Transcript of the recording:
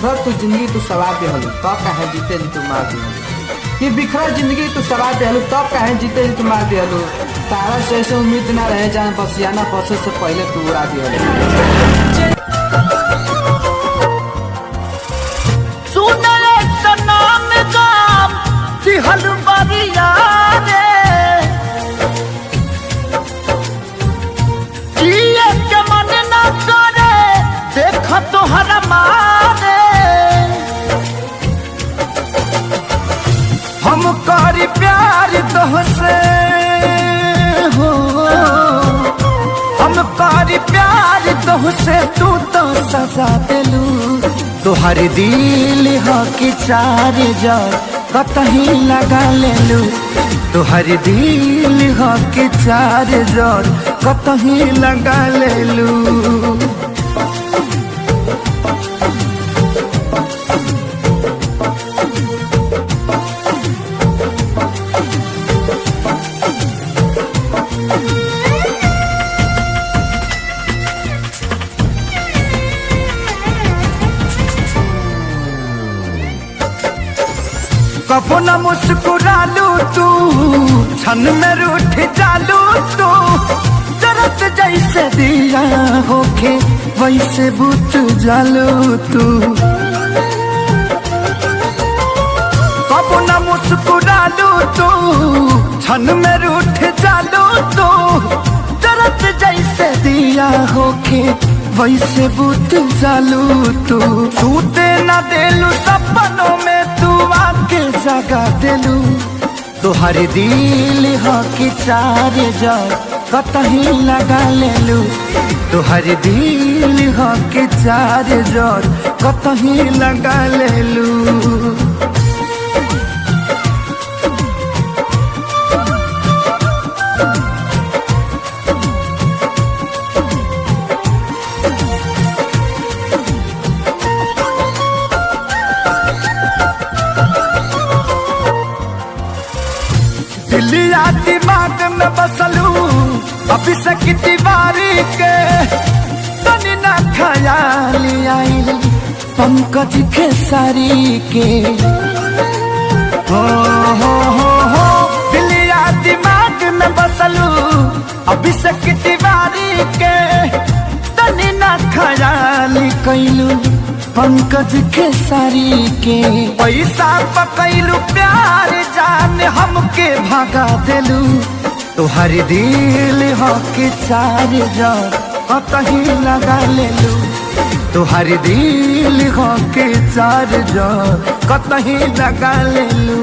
बिखरा तू जिंदगी तू सवार दे हलू तब कहे जीते जी तू मार दे कि बिखरा जिंदगी तू सवार दे हलू तब कहे जीते जी तू मार दे हलू तारा से ऐसे उम्मीद ना रहे जान बसियाना फंसे से पहले तू उड़ा दे हलू। सुनले सनाम गाम दिहल बरिया रे जिए के मन न करे देख तोहरा मारे हम करी प्यार तोहसे हो हम करी प्यार तोहसे तू तो सजा देलू तोहर दिल हो कि चार जार कतही लगा लेलू तोहर दिल हो कि चार जार कतही लगा लेलू। कबो न मुस्कुरालू तू क्षण में रूठ जालू तू जरत जैसे दिया होके वैसे बुझ जालू तू कबो न मुस्कुरालू तू क्षण में रूठ जालू तू जरत जैसे दिया होके वैसे बुझ जालू तू सूते न देलू सपनों में तू आके जगा देलू तोहर दिल हो कि चार जार कतही लगा लेलू तोहर दिल हो कि चार जार कतही लगा लेलू। दिलिया दिमाग में बसलू अभी से की दीवारी के तनी ना ख्याल आइल पंकज खेसारी के हो दिलिया दिमाग में बसलू अभी से की दीवारी के तनी ना ख्याल कैलू पंकज खेसारी के पैसा पकैलू प्यार जान हमके भागा देलू तोहर दिल हो कि चार जार कतही लगा लेलू तोहर दिल हो कि चार जार कतही लगा लेलू।